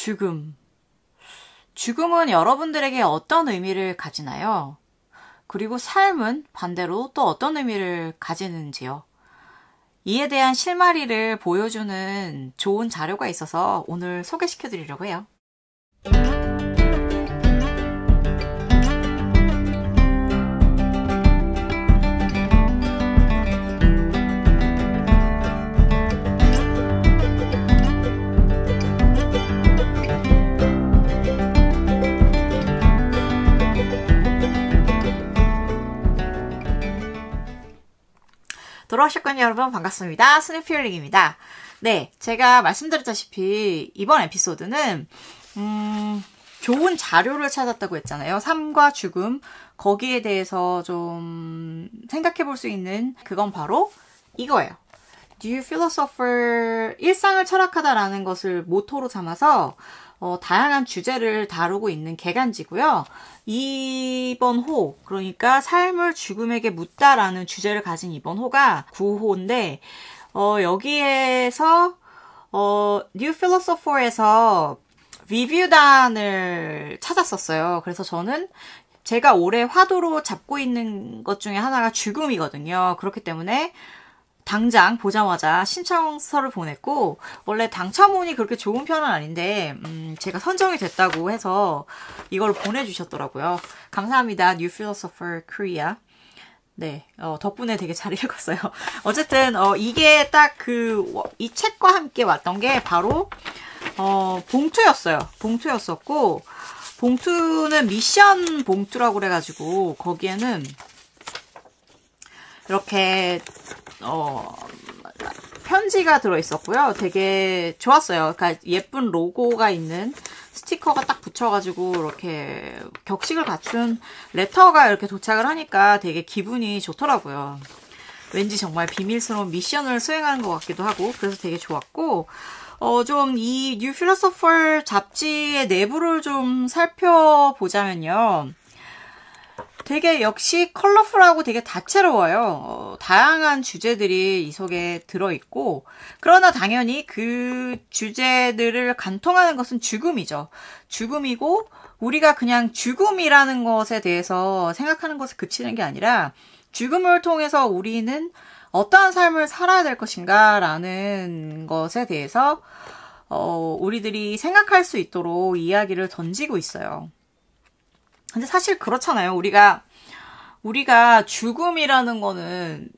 죽음. 죽음은 여러분들에게 어떤 의미를 가지나요? 그리고 삶은 반대로 또 어떤 의미를 가지는지요? 이에 대한 실마리를 보여주는 좋은 자료가 있어서 오늘 소개시켜 드리려고 해요. 돌아오셨군요, 여러분. 반갑습니다. 스누피얼링입니다. 네, 제가 말씀드렸다시피 이번 에피소드는 좋은 자료를 찾았다고 했잖아요. 삶과 죽음, 거기에 대해서 좀 생각해 볼 수 있는 그건 바로 이거예요. Do you philosopher? 일상을 철학하다라는 것을 모토로 삼아서 다양한 주제를 다루고 있는 개간지고요. 이번 호, 그러니까 삶을 죽음에게 묻다라는 주제를 가진 이번 호가 9호인데 여기에서 New Philosopher에서 리뷰단을 찾았었어요. 그래서 저는 제가 올해 화두로 잡고 있는 것 중에 하나가 죽음이거든요. 그렇기 때문에 당장 보자마자 신청서를 보냈고, 원래 당첨운이 그렇게 좋은 편은 아닌데 제가 선정이 됐다고 해서 이걸 보내주셨더라고요. 감사합니다. New Philosopher Korea. 네, 덕분에 되게 잘 읽었어요. 어쨌든 이게 딱 이 책과 함께 왔던 게 바로 봉투였어요. 봉투였었고, 봉투는 미션 봉투라고 그래가지고 거기에는 이렇게 편지가 들어있었고요. 되게 좋았어요. 그러니까 예쁜 로고가 있는 스티커가 딱 붙여가지고 이렇게 격식을 갖춘 레터가 이렇게 도착을 하니까 되게 기분이 좋더라고요. 왠지 정말 비밀스러운 미션을 수행하는 것 같기도 하고, 그래서 되게 좋았고, 좀 이 New Philosopher 잡지의 내부를 좀 살펴보자면요. 되게 역시 컬러풀하고 되게 다채로워요. 다양한 주제들이 이 속에 들어있고, 그러나 당연히 그 주제들을 관통하는 것은 죽음이죠. 죽음이고, 우리가 그냥 죽음이라는 것에 대해서 생각하는 것에 그치는 게 아니라, 죽음을 통해서 우리는 어떠한 삶을 살아야 될 것인가 라는 것에 대해서 우리들이 생각할 수 있도록 이야기를 던지고 있어요. 근데 사실 그렇잖아요. 우리가 죽음이라는 거는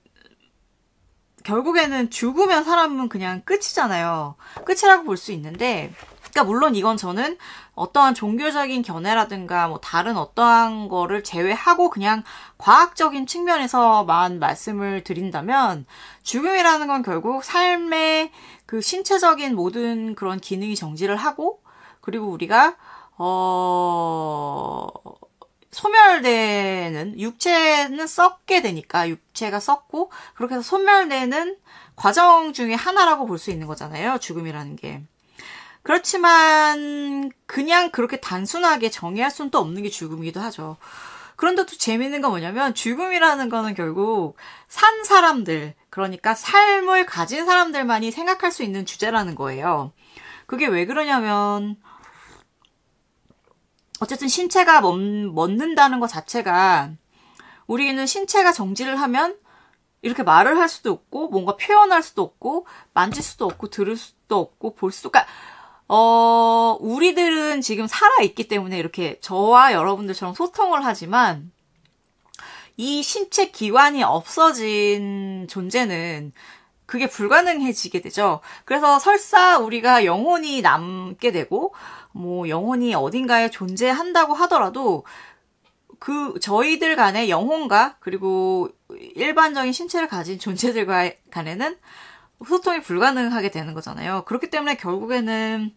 결국에는 죽으면 사람은 그냥 끝이잖아요. 끝이라고 볼 수 있는데, 그러니까 물론 이건 저는 어떠한 종교적인 견해라든가 뭐 다른 어떠한 거를 제외하고 그냥 과학적인 측면에서만 말씀을 드린다면, 죽음이라는 건 결국 삶의 그 신체적인 모든 그런 기능이 정지를 하고, 그리고 우리가 소멸되는, 육체는 썩게 되니까, 육체가 썩고, 그렇게 해서 소멸되는 과정 중에 하나라고 볼 수 있는 거잖아요, 죽음이라는 게. 그렇지만, 그냥 그렇게 단순하게 정의할 수는 또 없는 게 죽음이기도 하죠. 그런데 또 재밌는 건 뭐냐면, 죽음이라는 거는 결국 산 사람들, 그러니까 삶을 가진 사람들만이 생각할 수 있는 주제라는 거예요. 그게 왜 그러냐면, 어쨌든 신체가 멎는다는 것 자체가, 우리는 신체가 정지를 하면 이렇게 말을 할 수도 없고, 뭔가 표현할 수도 없고, 만질 수도 없고, 들을 수도 없고, 볼 수도, 그러니까 우리들은 지금 살아있기 때문에 이렇게 저와 여러분들처럼 소통을 하지만, 이 신체 기관이 없어진 존재는 그게 불가능해지게 되죠. 그래서 설사 우리가 영혼이 남게 되고, 뭐 영혼이 어딘가에 존재한다고 하더라도 저희들 간의 영혼과 그리고 일반적인 신체를 가진 존재들 간에는 소통이 불가능하게 되는 거잖아요. 그렇기 때문에 결국에는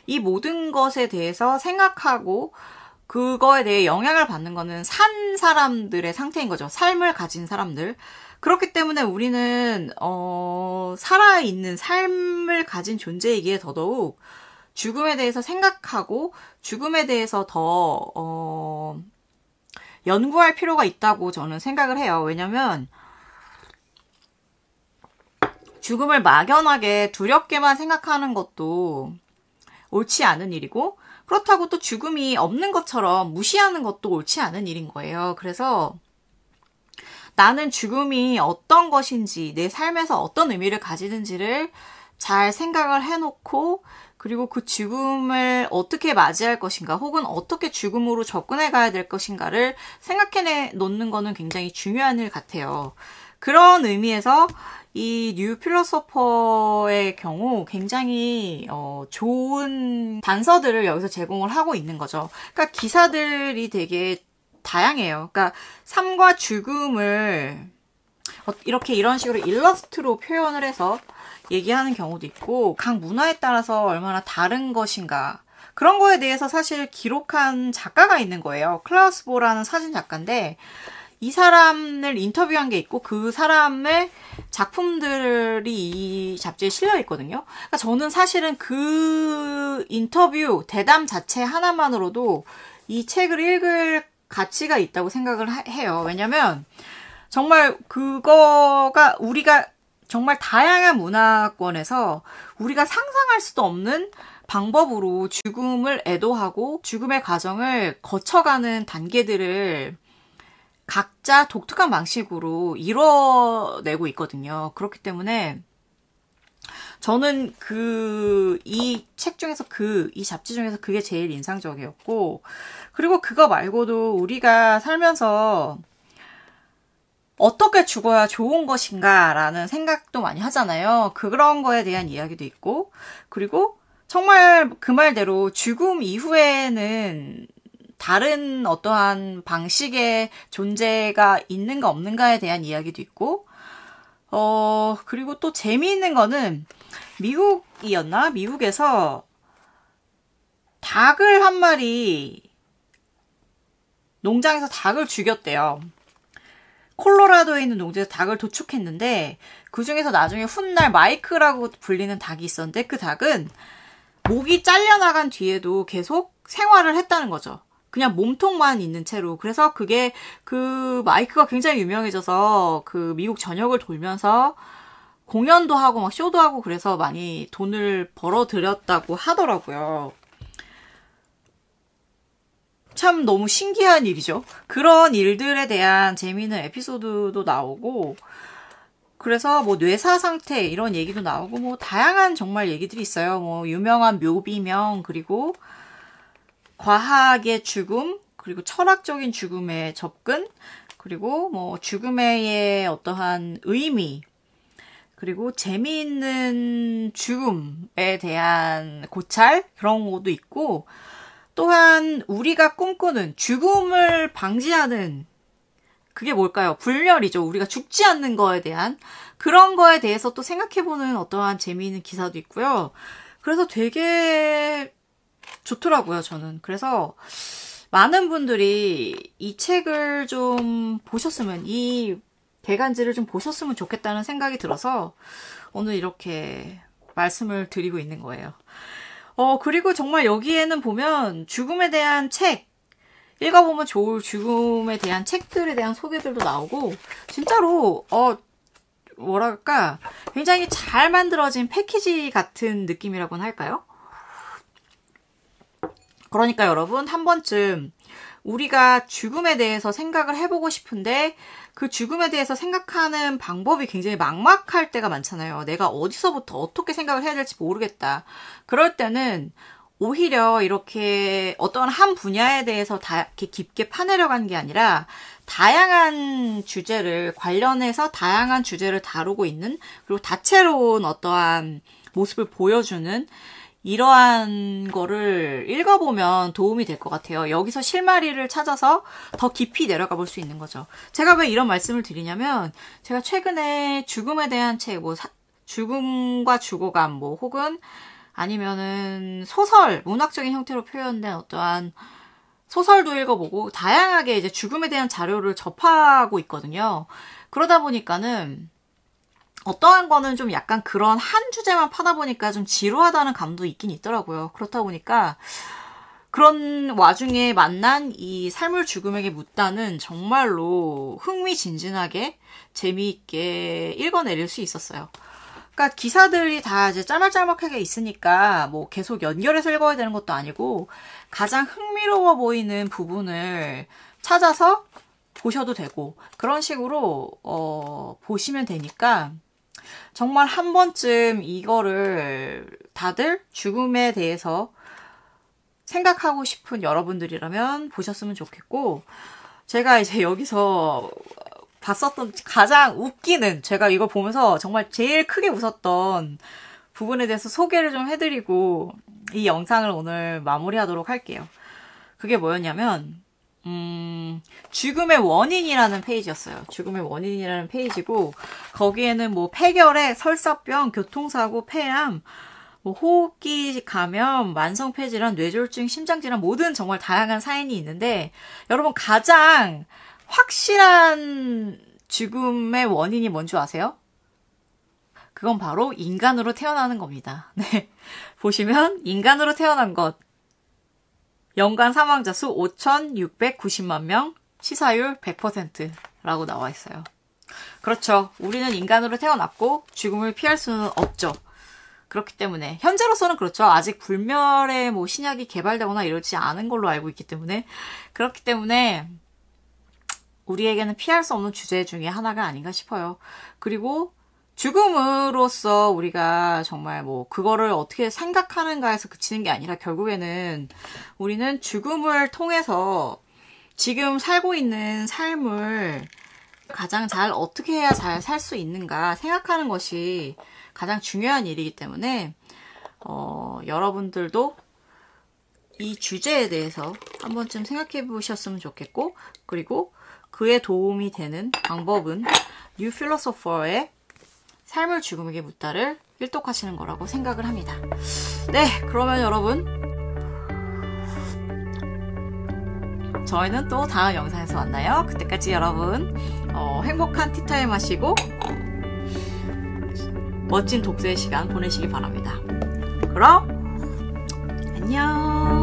이 모든 것에 대해서 생각하고 그거에 대해 영향을 받는 거는 산 사람들의 상태인 거죠. 삶을 가진 사람들. 그렇기 때문에 우리는 살아있는 삶을 가진 존재이기에 더더욱 죽음에 대해서 생각하고 죽음에 대해서 더 연구할 필요가 있다고 저는 생각을 해요. 왜냐면 죽음을 막연하게 두렵게만 생각하는 것도 옳지 않은 일이고, 그렇다고 또 죽음이 없는 것처럼 무시하는 것도 옳지 않은 일인 거예요. 그래서 나는 죽음이 어떤 것인지, 내 삶에서 어떤 의미를 가지는지를 잘 생각을 해놓고, 그리고 그 죽음을 어떻게 맞이할 것인가, 혹은 어떻게 죽음으로 접근해 가야 될 것인가를 생각해 놓는 거는 굉장히 중요한 일 같아요. 그런 의미에서 이 뉴 필로소퍼의 경우 굉장히 좋은 단서들을 여기서 제공을 하고 있는 거죠. 그러니까 기사들이 되게 다양해요. 그러니까 삶과 죽음을 이렇게 이런 식으로 일러스트로 표현을 해서 얘기하는 경우도 있고, 각 문화에 따라서 얼마나 다른 것인가, 그런 거에 대해서 사실 기록한 작가가 있는 거예요. 클라우스 보라는 사진 작가인데, 이 사람을 인터뷰한 게 있고 그 사람의 작품들이 이 잡지에 실려 있거든요. 그러니까 저는 사실은 그 인터뷰 대담 자체 하나만으로도 이 책을 읽을 가치가 있다고 생각을 해요. 왜냐면 정말 그거가 우리가 정말 다양한 문화권에서 우리가 상상할 수도 없는 방법으로 죽음을 애도하고 죽음의 과정을 거쳐가는 단계들을 각자 독특한 방식으로 이뤄내고 있거든요. 그렇기 때문에 저는 이 책 중에서 이 잡지 중에서 그게 제일 인상적이었고, 그리고 그거 말고도 우리가 살면서 어떻게 죽어야 좋은 것인가 라는 생각도 많이 하잖아요. 그런 거에 대한 이야기도 있고, 그리고 정말 그 말대로 죽음 이후에는 다른 어떠한 방식의 존재가 있는가 없는가에 대한 이야기도 있고, 그리고 또 재미있는 거는 미국이었나? 미국에서 닭을 한 마리, 농장에서 닭을 죽였대요. 콜로라도에 있는 농장에서 닭을 도축했는데, 그 중에서 나중에 훗날 마이크라고 불리는 닭이 있었는데, 그 닭은 목이 잘려나간 뒤에도 계속 생활을 했다는 거죠. 그냥 몸통만 있는 채로. 그래서 그게 그 마이크가 굉장히 유명해져서 그 미국 전역을 돌면서 공연도 하고 막 쇼도 하고 그래서 많이 돈을 벌어들였다고 하더라고요. 참 너무 신기한 일이죠. 그런 일들에 대한 재미있는 에피소드도 나오고, 그래서 뭐 뇌사 상태 이런 얘기도 나오고, 뭐 다양한 정말 얘기들이 있어요. 뭐 유명한 묘비명, 그리고 과학의 죽음, 그리고 철학적인 죽음의 접근, 그리고 뭐 죽음의 어떠한 의미, 그리고 재미있는 죽음에 대한 고찰, 그런 것도 있고, 또한 우리가 꿈꾸는 죽음을 방지하는, 그게 뭘까요? 불멸이죠. 우리가 죽지 않는 거에 대한, 그런 거에 대해서 또 생각해보는 어떠한 재미있는 기사도 있고요. 그래서 되게 좋더라고요, 저는. 그래서 많은 분들이 이 책을 좀 보셨으면, 이 대간지를 좀 보셨으면 좋겠다는 생각이 들어서 오늘 이렇게 말씀을 드리고 있는 거예요. 그리고 정말 여기에는 보면 죽음에 대한 책, 읽어보면 좋을 죽음에 대한 책들에 대한 소개들도 나오고, 진짜로, 뭐랄까, 굉장히 잘 만들어진 패키지 같은 느낌이라고는 할까요? 그러니까 여러분, 한 번쯤 우리가 죽음에 대해서 생각을 해보고 싶은데, 그 죽음에 대해서 생각하는 방법이 굉장히 막막할 때가 많잖아요. 내가 어디서부터 어떻게 생각을 해야 될지 모르겠다. 그럴 때는 오히려 이렇게 어떤 한 분야에 대해서 이렇게 깊게 파내려가는 게 아니라, 다양한 주제를 관련해서 다양한 주제를 다루고 있는, 그리고 다채로운 어떠한 모습을 보여주는 이러한 거를 읽어보면 도움이 될 것 같아요. 여기서 실마리를 찾아서 더 깊이 내려가 볼 수 있는 거죠. 제가 왜 이런 말씀을 드리냐면, 제가 최근에 죽음에 대한 책, 죽음과 죽어감, 혹은 아니면은 소설, 문학적인 형태로 표현된 어떠한 소설도 읽어보고, 다양하게 이제 죽음에 대한 자료를 접하고 있거든요. 그러다 보니까는, 어떠한 거는 좀 약간 그런 한 주제만 파다 보니까 좀 지루하다는 감도 있긴 있더라고요. 그렇다 보니까 그런 와중에 만난 이 삶을 죽음에게 묻다는 정말로 흥미진진하게 재미있게 읽어내릴 수 있었어요. 그러니까 기사들이 다 이제 짤막짤막하게 있으니까 뭐 계속 연결해서 읽어야 되는 것도 아니고 가장 흥미로워 보이는 부분을 찾아서 보셔도 되고 그런 식으로 보시면 되니까 정말 한 번쯤 이거를 다들 죽음에 대해서 생각하고 싶은 여러분들이라면 보셨으면 좋겠고 제가 이제 여기서 봤었던 가장 웃기는 제가 이걸 보면서 정말 제일 크게 웃었던 부분에 대해서 소개를 좀 해드리고 이 영상을 오늘 마무리하도록 할게요. 그게 뭐였냐면 죽음의 원인이라는 페이지였어요. 죽음의 원인이라는 페이지고 거기에는 뭐 폐결핵, 설사병, 교통사고, 폐암, 뭐 호흡기 감염, 만성폐질환, 뇌졸중, 심장질환 모든 정말 다양한 사연이 있는데 여러분 가장 확실한 죽음의 원인이 뭔지 아세요? 그건 바로 인간으로 태어나는 겁니다. 네. 보시면 인간으로 태어난 것 연간 사망자 수 5,690만 명, 치사율 100%라고 나와 있어요. 그렇죠. 우리는 인간으로 태어났고 죽음을 피할 수는 없죠. 그렇기 때문에 현재로서는 그렇죠. 아직 불멸의 뭐 신약이 개발되거나 이러지 않은 걸로 알고 있기 때문에 그렇기 때문에 우리에게는 피할 수 없는 주제 중에 하나가 아닌가 싶어요. 그리고 죽음으로써 우리가 정말 뭐 그거를 어떻게 생각하는가에서 그치는 게 아니라 결국에는 우리는 죽음을 통해서 지금 살고 있는 삶을 가장 잘 어떻게 해야 잘 살 수 있는가 생각하는 것이 가장 중요한 일이기 때문에 여러분들도 이 주제에 대해서 한 번쯤 생각해 보셨으면 좋겠고 그리고 그에 도움이 되는 방법은 뉴 필로소퍼의 삶을 죽음에게 묻다를 일독하시는 거라고 생각을 합니다. 네, 그러면 여러분 저희는 또 다음 영상에서 만나요. 그때까지 여러분 행복한 티타임 하시고 멋진 독서의 시간 보내시기 바랍니다. 그럼 안녕.